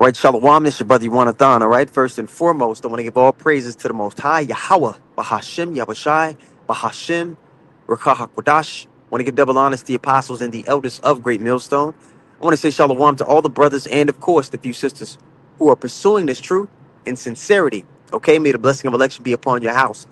Right, Shalom, this your brother Yuanathon, all right? First and foremost, I want to give all praises to the Most High, Yahweh, Bahashim, Yahushai, Bahashim, Rakah HaKodash. I want to give double honors to the apostles and the elders of Great Millstone. I want to say Shalom to all the brothers and, of course, the few sisters who are pursuing this truth in sincerity, okay? May the blessing of election be upon your house.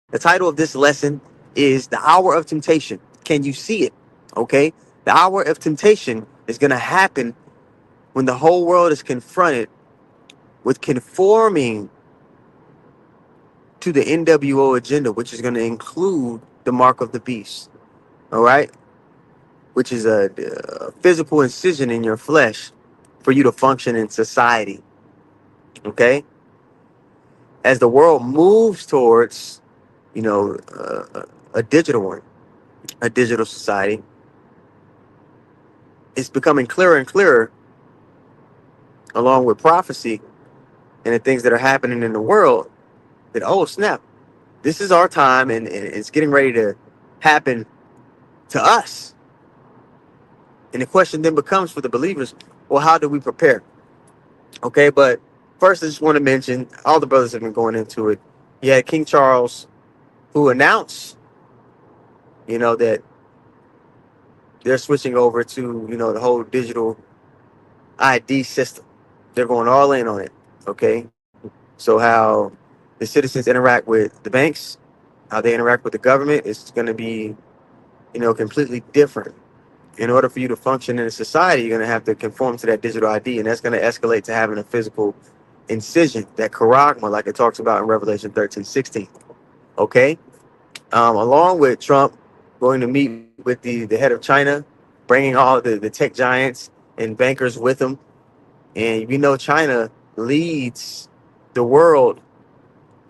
The title of this lesson is The Hour of Temptation. Can you see it, okay? The hour of temptation is going to happen when the whole world is confronted with conforming to the NWO agenda, which is going to include the mark of the beast, all right? Which is a physical incision in your flesh for you to function in society, okay? As the world moves towards, a digital one, a digital society, it's becoming clearer and clearer, along with prophecy and the things that are happening in the world, that, oh, snap, this is our time, and it's getting ready to happen to us. And the question then becomes for the believers, well, how do we prepare? Okay, but first I just want to mention, all the brothers have been going into it. You had King Charles, who announced, that they're switching over to, the whole digital ID system. They're going all in on it. Okay, so how the citizens interact with the banks, how they interact with the government, is going to be, completely different. In order for you to function in a society, you're going to have to conform to that digital ID, and that's going to escalate to having a physical incision, that charagma, like it talks about in Revelation 13:16. Okay? Along with Trump going to meet with the head of China, bringing all the tech giants and bankers with him. And China leads the world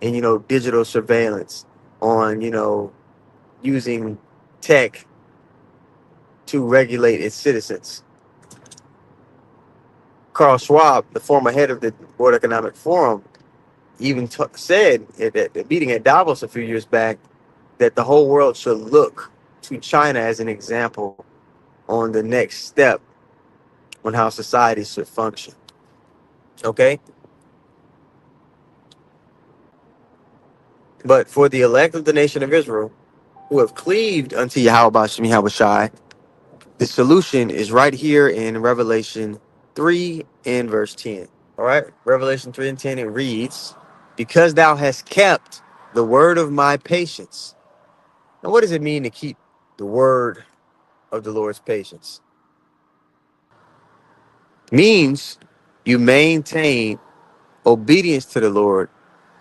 in, digital surveillance on, using tech to regulate its citizens. Carl Schwab, the former head of the World Economic Forum, even said at the meeting at Davos a few years back that the whole world should look to China as an example on the next step on how society should function. Okay? But for the elect of the nation of Israel, who have cleaved unto Yahweh Shem Yahushai, the solution is right here in Revelation 3 and verse 10. All right? Revelation 3 and 10, it reads, because thou hast kept the word of my patience. Now, what does it mean to keep the word of the Lord's patience? Means you maintain obedience to the Lord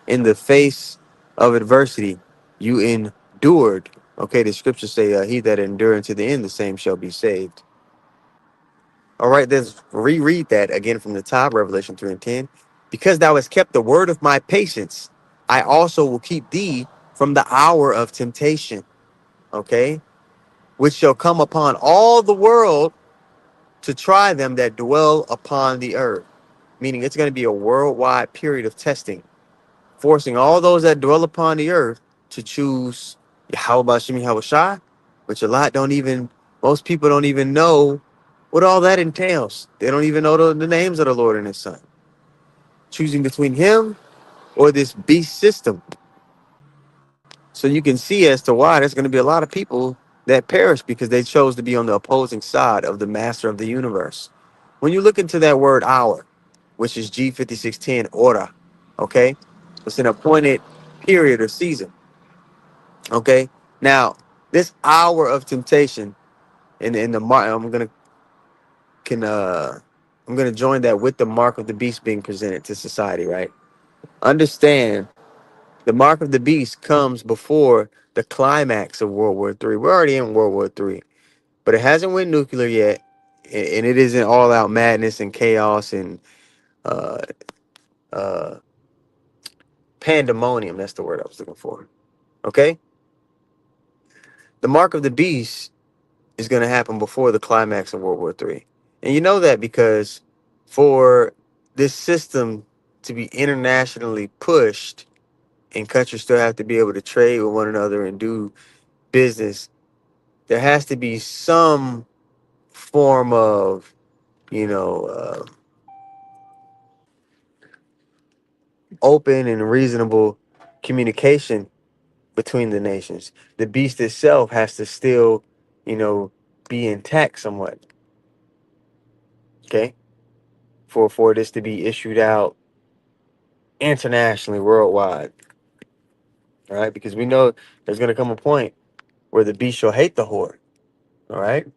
in the face of adversity. You endured. Okay, the scriptures say, he that endureth to the end, the same shall be saved. All right, let's reread that again from the top, Revelation 3 and 10. Because thou hast kept the word of my patience, I also will keep thee from the hour of temptation, okay, which shall come upon all the world to try them that dwell upon the earth. Meaning it's going to be a worldwide period of testing, forcing all those that dwell upon the earth to choose Yahweh Shem Yahushai, which most people don't even know what all that entails. They don't even know the names of the Lord and his son. Choosing between him or this beast system. So you can see as to why there's going to be a lot of people that perish because they chose to be on the opposing side of the master of the universe. When you look into that word hour, which is G5610, hora, okay? It's an appointed period or season, okay? Now, this hour of temptation, in the mark, can I'm gonna join that with the mark of the beast being presented to society, right? Understand, the mark of the beast comes before the climax of World War III. We're already in World War III, but it hasn't went nuclear yet, and it isn't all out madness and chaos and uh, uh, pandemonium. That's the word I was looking for. Okay, the mark of the beast is going to happen before the climax of World War III, and you know that because for this system to be internationally pushed, and countries still have to be able to trade with one another and do business, there has to be some form of, you know, uh, open and reasonable communication between the nations. The beast itself has to still, you know, be intact somewhat. Okay, for this to be issued out internationally, worldwide. All right, because we know there's going to come a point where the beast shall hate the whore. All right,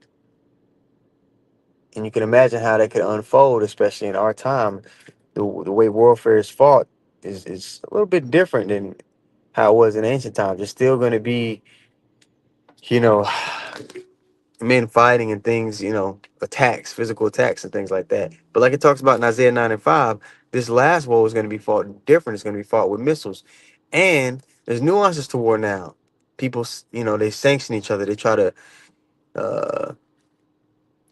and you can imagine how that could unfold, especially in our time. The way warfare is fought is a little bit different than how it was in ancient times. It's still going to be, you know, men fighting and things, you know, attacks, physical attacks and things like that. But like it talks about in Isaiah 9 and 5, this last war is going to be fought different. It's going to be fought with missiles. And there's nuances to war now. People, you know, they sanction each other. They try to, uh,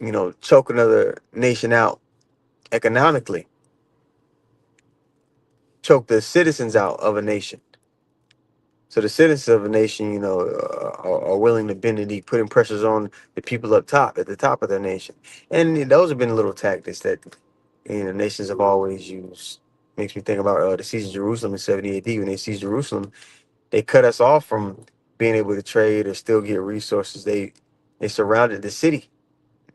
you know, choke another nation out economically, choke the citizens out of a nation. So the citizens of a nation, you know, are willing to bend the knee, putting pressures on the people up top, at the top of their nation. And those have been little tactics that, you know, nations have always used. Makes me think about the siege of Jerusalem in 70 AD. When they seized Jerusalem, they cut us off from being able to trade or still get resources. They surrounded the city.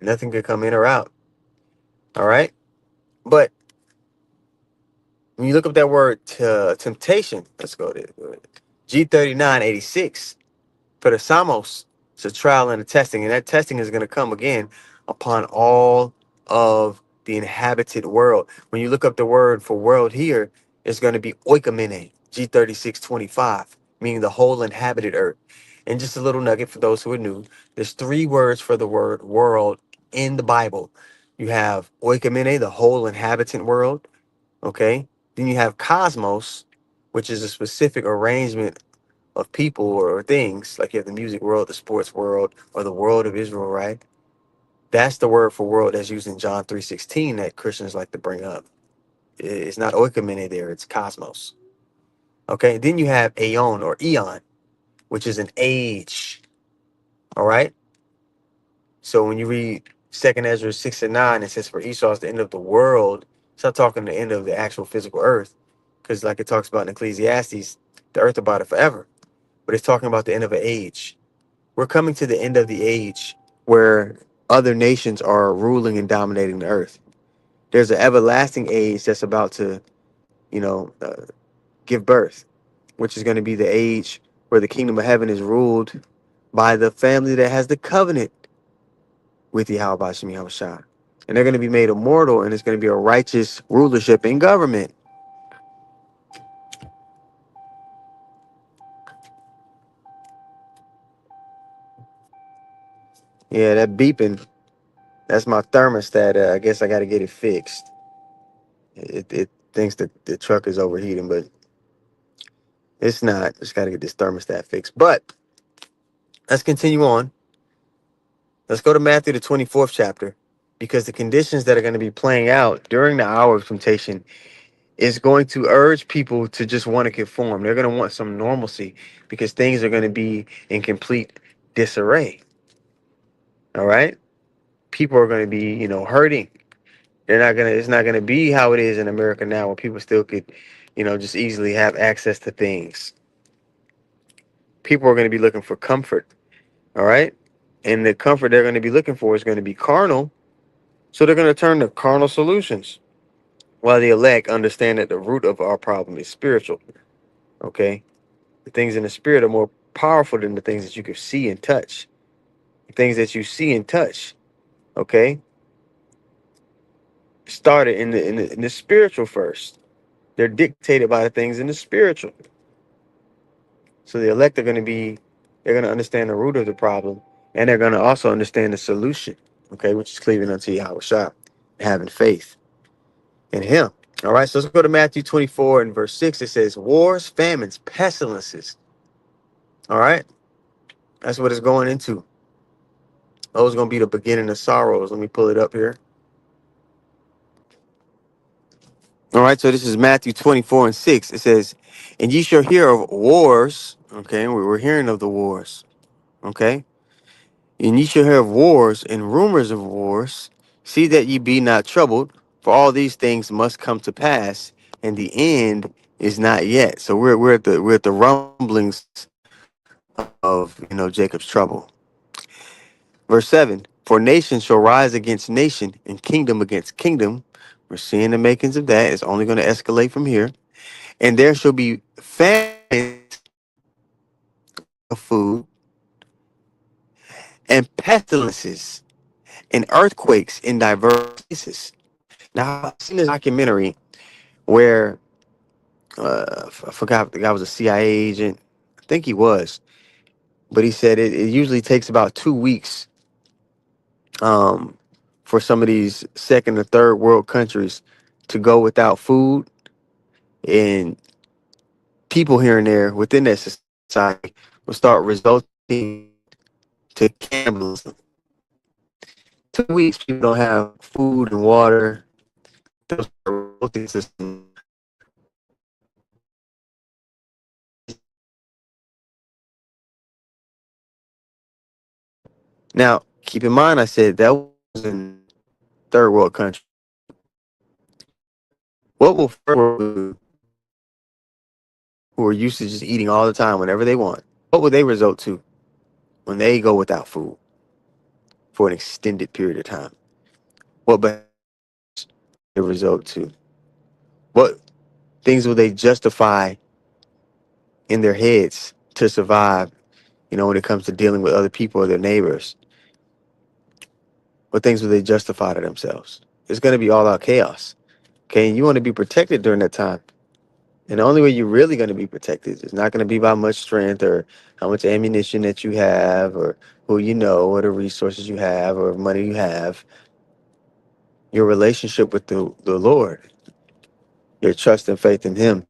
Nothing could come in or out. All right. But when you look up that word temptation, let's go to G3986. For the Samos, it's a trial and a testing, and that testing is going to come again upon all of the inhabited world. When you look up the word for world here, it's going to be oikomene, G3625, meaning the whole inhabited earth. And just a little nugget for those who are new, there's three words for the word world in the Bible. You have oikomene, the whole inhabitant world, okay? Then you have cosmos, which is a specific arrangement of people or things, like you have the music world, the sports world, or the world of Israel, right? That's the word for world that's used in John 3:16 that Christians like to bring up. It's not oikomene there, it's cosmos. Okay, then you have aeon or eon, which is an age. All right. So when you read 2nd Ezra 6 and 9, it says for Esau is the end of the world. It's not talking the end of the actual physical earth, because like it talks about in Ecclesiastes, the earth about it forever. But it's talking about the end of an age. We're coming to the end of the age where other nations are ruling and dominating the earth. There's an everlasting age that's about to, you know, give birth, which is going to be the age where the kingdom of heaven is ruled by the family that has the covenant with Yahweh Shem Yahushua. And they're going to be made immortal, and it's going to be a righteous rulership and government. Yeah, that beeping, that's my thermostat. I guess I got to get it fixed. It thinks that the truck is overheating, but it's not. Just got to get this thermostat fixed. But let's continue on. Let's go to Matthew, the 24th chapter, because the conditions that are going to be playing out during the hour of temptation is going to urge people to just want to conform. They're going to want some normalcy because things are going to be in complete disarray. All right. People are going to be, you know, hurting. It's not going to be how it is in America now, where people still could, you know, just easily have access to things. People are going to be looking for comfort. All right. And the comfort they're going to be looking for is going to be carnal. So they're going to turn to carnal solutions. While the elect understand that the root of our problem is spiritual. Okay. The things in the spirit are more powerful than the things that you can see and touch. The things that you see and touch, okay, started in the spiritual first. They're dictated by the things in the spiritual. So the elect are going to be, they're going to understand the root of the problem, and they're going to also understand the solution, okay, which is cleaving unto Yahweh Shah, having faith in Him. All right, so let's go to Matthew 24 and verse 6. It says, wars, famines, pestilences. All right, that's what it's going into. Those are going to be the beginning of sorrows. Let me pull it up here. All right, so this is Matthew 24 and 6. It says, and ye shall hear of wars. Okay, we're hearing of the wars. Okay, and ye shall hear of wars and rumors of wars. See that ye be not troubled, for all these things must come to pass, and the end It's not yet. So we're at the rumblings of Jacob's trouble. Verse 7, for nation shall rise against nation and kingdom against kingdom. We're seeing the makings of that. It's only going to escalate from here. And there shall be famines of food and pestilences and earthquakes in diverse places. Now, I've seen a documentary where I forgot, the guy was a CIA agent. I think he was, but he said it usually takes about 2 weeks um, for some of these second or third world countries to go without food, and people here and there within that society will start resulting to cannibalism. 2 weeks people don't have food and water. Those are resulting to Now, keep in mind, I said that was in third world country. What will first world do, who are used to just eating all the time whenever they want? What will they result to when they go without food for an extended period of time? What behaviors they result to? What things will they justify in their heads to survive? When it comes to dealing with other people or their neighbors, what things will they justify to themselves? It's going to be all out chaos. Okay, and you want to be protected during that time. And the only way you're really going to be protected is not going to be by much strength or how much ammunition that you have or who you know or the resources you have or money you have. Your relationship with the Lord, your trust and faith in Him.